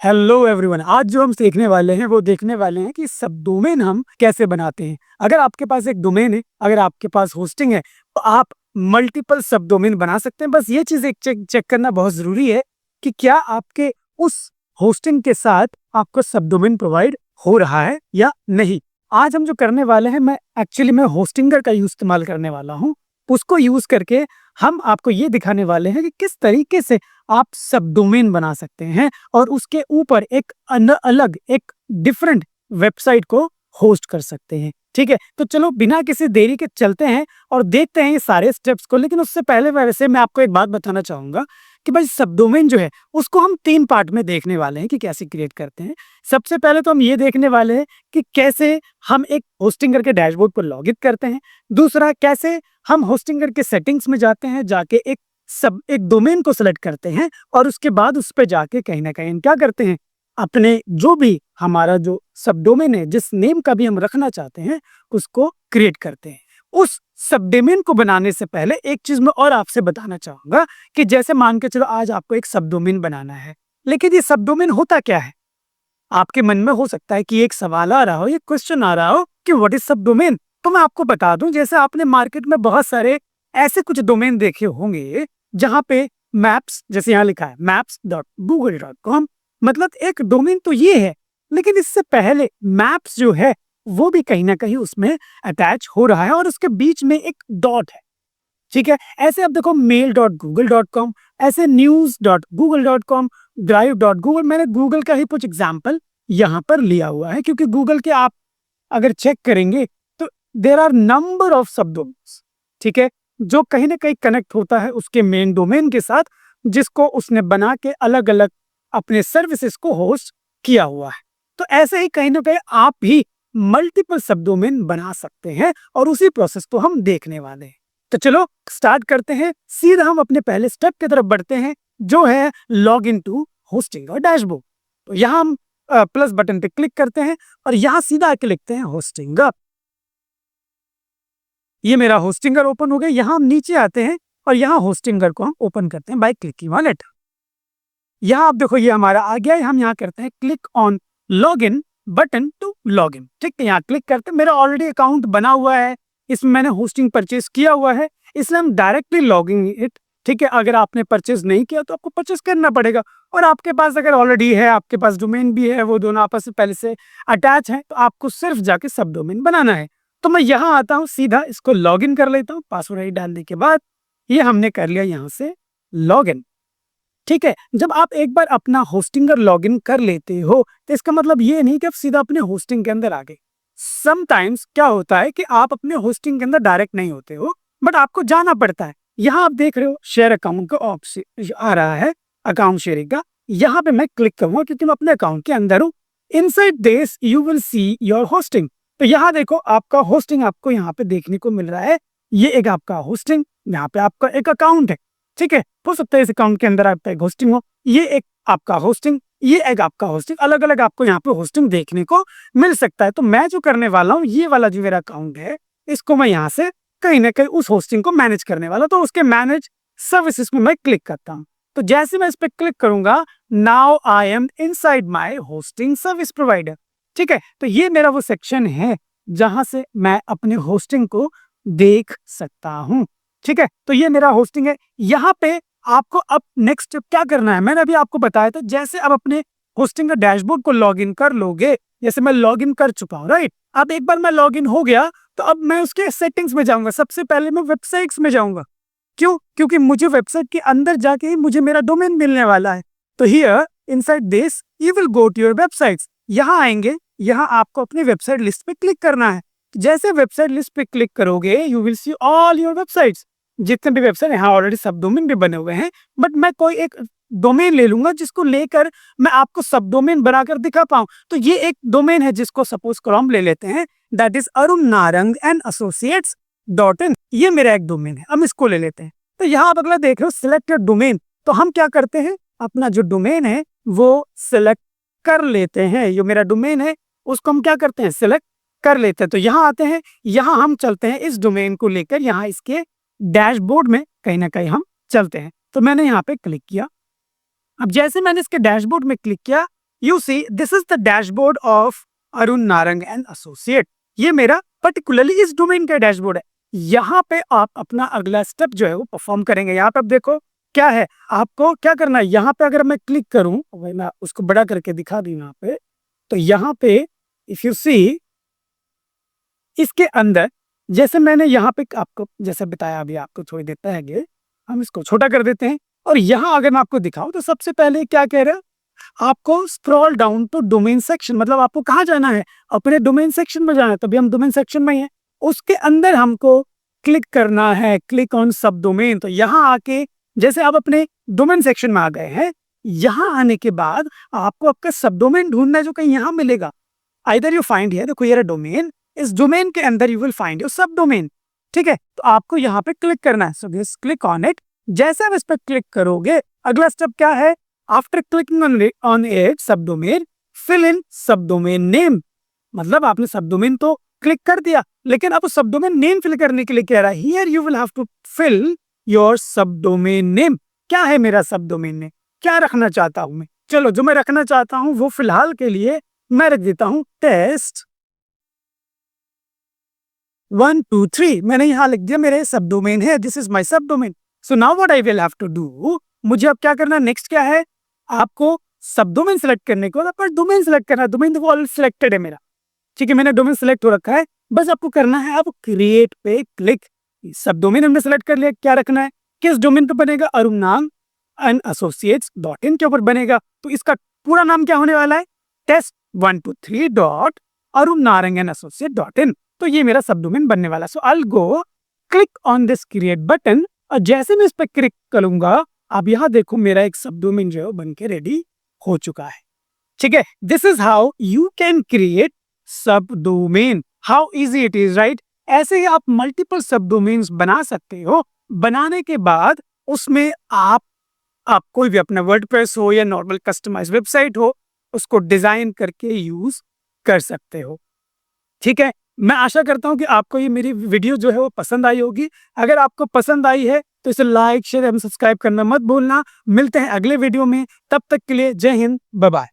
Hello everyone. आज जो हम सीखने वाले हैं वो देखने वाले हैं कि सब डोमेन हम कैसे बनाते हैं। अगर आपके पास एक डोमेन है, अगर आपके पास होस्टिंग है, तो आप मल्टीपल सब डोमेन बना सकते हैं। बस ये चीज एक चेक चेक करना बहुत जरूरी है कि क्या आपके उस होस्टिंग के साथ आपको सब डोमेन प्रोवाइड हो रहा है या नहीं। आज हम जो करने वाले हैं, मैं होस्टिंगर का इस्तेमाल करने वाला हूँ। उसको यूज करके हम आपको ये दिखाने वाले हैं कि किस तरीके से आप सब डोमेन बना सकते हैं और उसके ऊपर एक अलग एक डिफरेंट वेबसाइट को होस्ट कर सकते हैं। ठीक है, तो चलो बिना किसी देरी के चलते हैं और देखते हैं ये सारे स्टेप्स को। लेकिन उससे पहले वैसे मैं आपको एक बात बताना चाहूंगा कि भाई सब डोमेन जो है उसको हम 3 पार्ट में देखने वाले हैं कि कैसे क्रिएट करते हैं। सबसे पहले तो हम ये देखने वाले हैं कि कैसे हम एक होस्टिंगर के डैशबोर्ड पर लॉग इन करते हैं। दूसरा, कैसे हम होस्टिंगर के सेटिंग्स में जाते हैं, जाके एक डोमेन को सिलेक्ट करते हैं और उसके बाद उस पर जाके कहीं ना कहीं क्या करते हैं, अपने जो भी हमारा जो सब डोमेन है, जिस नेम का भी हम रखना चाहते हैं, उसको क्रिएट करते हैं। उस सब डोमेन को बनाने से पहले एक चीज मैं और आपसे बताना चाहूंगा कि जैसे मान के चलो आज आपको एक सब डोमेन बनाना है, लेकिन ये सब डोमेन होता क्या है। आपके मन में हो सकता है कि एक सवाल आ रहा हो, एक क्वेश्चन आ रहा हो कि व्हाट इज सब डोमेन। तो मैं आपको बता दूं, जैसे आपने मार्केट में बहुत सारे ऐसे कुछ डोमेन देखे होंगे जहां पे मैप्स, जैसे यहाँ लिखा है maps.google.com, मतलब एक डोमेन तो ये है, लेकिन इससे पहले मैप्स जो है वो भी कहीं ना कहीं उसमें अटैच हो रहा है और उसके बीच में एक डॉट है। ठीक है, ऐसे अब देखो mail.google.com, ऐसे news.google.com, drive.google। मैंने गूगल का ही कुछ एग्जाम्पल यहाँ पर लिया हुआ है क्योंकि गूगल के आप अगर चेक करेंगे तो there are number of subdomains. ठीक है, जो कहीं ना कहीं कनेक्ट होता है उसके मेन डोमेन के साथ, जिसको उसने बना के अलग अलग अपने सर्विसेज को होस्ट किया हुआ है। तो ऐसे ही कहीं ना कहीं आप भी मल्टीपल सब डोमेन बना सकते हैं और उसी प्रोसेस को हम देखने वाले हैं। तो चलो स्टार्ट करते हैं, सीधा हम अपने पहले स्टेप की तरफ बढ़ते हैं, जो है लॉग इन टू होस्टिंग और डैशबोर्ड। तो यहाँ हम प्लस बटन पे क्लिक करते हैं और यहाँ सीधा आके लिखते हैं होस्टिंगर। ये मेरा होस्टिंगर ओपन हो गया। यहाँ हम नीचे आते हैं और यहाँ होस्टिंगर को हम ओपन करते हैं बाय क्लिकिंग ऑन इट। यहाँ आप देखो ये हमारा आ गया है। हम यहाँ करते हैं click on log in button to log in. ठीक है, यहाँ क्लिक करते हैं। मेरा ऑलरेडी अकाउंट बना हुआ है, इसमें मैंने होस्टिंग परचेज किया हुआ है, इसलिए हम डायरेक्टली लॉगिंग इट। ठीक है, अगर आपने परचेज नहीं किया तो आपको परचेज करना पड़ेगा, और आपके पास अगर ऑलरेडी है, आपके पास डोमेन भी है, वो दोनों आपस में पहले से अटैच है, तो आपको सिर्फ जाके सब डोमेन बनाना है। तो मैं यहाँ आता हूँ, सीधा इसको लॉग इन कर लेता हूँ। पासवर्ड डालने के बाद ये हमने कर लिया यहाँ से लॉग इन। ठीक है, जब आप एक बार अपना होस्टिंगर लॉगिन कर लेते हो तो इसका मतलब ये नहीं कि आप सीधा अपने होस्टिंग के अंदर आ गए। समटाइम्स क्या होता है कि आप अपने होस्टिंग के अंदर डायरेक्ट नहीं होते हो, बट आपको जाना पड़ता है। यहाँ आप देख रहे हो शेयर अकाउंट का ऑप्शन आ रहा है, अकाउंट शेयरिंग का। यहाँ पे मैं क्लिक करूंगा क्योंकि मैं अपने अकाउंट के अंदर हूँ। Inside this you will see your hosting. तो यहाँ देखो आपका होस्टिंग आपको यहाँ पे देखने को मिल रहा है। ये एक आपका होस्टिंग, यहाँ पे आपका एक अकाउंट है। ठीक है, हो सकता है इस अकाउंट के अंदर आपका एक होस्टिंग हो, ये एक आपका होस्टिंग, ये एक आपका होस्टिंग, अलग अलग आपको यहाँ पे होस्टिंग देखने को मिल सकता है। तो मैं जो करने वाला हूँ, ये वाला जो मेरा अकाउंट है, इसको मैं यहाँ से कहीं ना कहीं उस होस्टिंग को मैनेज करने वाला, तो उसके मैनेज सर्विसेज में मैं क्लिक करता हूँ। तो जैसे मैं इस पर क्लिक करूंगा, now I am inside my hosting service provider. ठीक है, तो ये मेरा वो सेक्शन है जहां से मैं अपने होस्टिंग को देख सकता हूं। ठीक है, तो ये मेरा होस्टिंग है। यहाँ पे आपको अब नेक्स्ट स्टेप क्या करना है, मैंने अभी आपको बताया था। जैसे अब अपने होस्टिंग का डैशबोर्ड को लॉगिन कर लोगे, जैसे मैं लॉगिन कर चुका हूँ, राइट। अब एक बार मैं लॉगिन हो गया तो अब मैं उसके सेटिंग्स में जाऊंगा। सबसे पहले मैं वेबसाइट्स में जाऊंगा। क्यों? क्योंकि मुझे वेबसाइट के अंदर जाके ही मुझे मेरा डोमेन मिलने वाला है। तो here inside this you will go to your websites. यहाँ आएंगे, यहाँ आपको अपनी वेबसाइट लिस्ट पे क्लिक करना है। जैसे वेबसाइट लिस्ट पे क्लिक करोगे, you will see all your websites, जितने भी वेबसाइट यहाँ ऑलरेडी सब डोमेन भी बने हुए हैं। बट मैं कोई एक डोमेन ले लूंगा जिसको लेकर मैं आपको सब डोमेन बनाकर दिखा पाऊं। तो ये एक डोमेन है जिसको सपोज करो हम ले लेते हैं, that is Arun Narang and associates .in। ये मेरा एक डोमेन है, हम इसको ले लेते हैं। तो यहाँ आप अगला देख रहे हो सिलेक्टेड डोमेन। तो हम क्या करते हैं, अपना जो डोमेन है वो सिलेक्ट कर लेते हैं। जो मेरा डोमेन है उसको हम क्या करते हैं, सिलेक्ट कर लेते हैं। तो यहाँ आते हैं, यहाँ हम चलते हैं इस डोमेन को लेकर, यहाँ इसके डैशबोर्ड में कहीं ना कहीं हम चलते हैं। तो मैंने यहाँ पे क्लिक किया। अब जैसे मैंने इसके डैशबोर्ड में क्लिक किया, you see this is the dashboard of Arun Narang and associate. ये मेरा पर्टिकुलरली इस डोमेन का डैशबोर्ड है। यहाँ पे आप अपना अगला स्टेप जो है वो परफॉर्म करेंगे। यहाँ पे आप देखो क्या है, आपको क्या करना है। यहाँ पे अगर मैं क्लिक करूं, भाई मैं उसको बड़ा करके दिखा दूं यहाँ पे, तो यहाँ पे इफ यू सी इसके अंदर जैसे मैंने यहाँ पे आपको जैसे बताया अभी आपको थोड़ी देर पहले, हम इसको छोटा कर देते हैं और यहाँ अगर मैं आपको दिखाऊं तो सबसे पहले क्या कह रहा है, आपको scroll down to domain section, मतलब आपको कहाँ जाना है, अपने डोमेन सेक्शन में जाना है। तभी हम डोमेन सेक्शन में ही हैं, उसके अंदर हमको क्लिक करना है, क्लिक ऑन सब डोमेन। तो यहाँ आके जैसे आप अपने डोमेन सेक्शन में आ गए हैं, यहाँ आने के बाद आपको आपका सब डोमेन ढूंढना है जो कहीं यहाँ मिलेगा। आइदर यू फाइंड हियर, देखो ये डोमेन, इस डोमेन के अंदर यू विल फाइंड योर सब डोमेन। ठीक है, तो आपको यहाँ पे क्लिक करना है। So this click on it. जैसे आप इस पर क्लिक करोगे, अगला स्टेप क्या है, आफ्टर क्लिकिंग ऑन इट सब डोमेन, फिल इन सब डोमेन नेम। मतलब आपने सब डोमेन तो क्लिक कर दिया, लेकिन अब सब डोमेन नेम फिल करने के लिए कह रहा है, here you will have to fill your subdomain name. क्या है मेरा सब डोमेन नेम, क्या रखना चाहता हूं मैं? चलो जो मैं रखना चाहता हूं वो फिलहाल के लिए मैं रख देता हूं टेस्ट 1 2 3। मैंने यहां लिख दिया मेरे सब डोमेन है, this is my subdomain. So now what I will have to do, मुझे अब क्या करना, नेक्स्ट क्या है, आपको सब डोमेन सेलेक्ट करने के बाद डोमेन सेलेक्ट करना है। डोमेन तो ऑलरेडी सिलेक्टेड है मेरा, ठीक है, मैंने डोमेन सेलेक्ट हो रखा है। बस आपको करना है अब क्रिएट पे क्लिक। सब डोमेन हमने सेलेक्ट कर लिया, क्या रखना है, किस डोमेन पे बनेगा, अरुण नाम एंड एसोसिएट्स .in के ऊपर बनेगा। तो इसका पूरा नाम क्या होने वाला है, test 1 2 3 dot Arun Narang and associate .in। तो ये मेरा सब डोमेन बनने वाला है। So I will go click on this create button, और जैसे मैं इस पर क्लिक करूंगा, आप यहाँ देखो मेरा एक सब डोमेन जो है बन के रेडी हो चुका है। ठीक है, this is how you can create sub domain. How easy it is, right? ऐसे ही आप मल्टीपल सब डोमेन्स बना सकते हो। बनाने के बाद उसमें आप कोई भी अपना वर्डप्रेस हो या नॉर्मल कस्टमाइज वेबसाइट हो, उसको डिजाइन करके यूज कर सकते हो। ठीक है, मैं आशा करता हूं कि आपको ये मेरी वीडियो जो है वो पसंद आई होगी। अगर आपको पसंद आई है तो इसे लाइक शेयर एवं सब्सक्राइब करना मत भूलना। मिलते हैं अगले वीडियो में, तब तक के लिए जय हिंद, बाय बाय।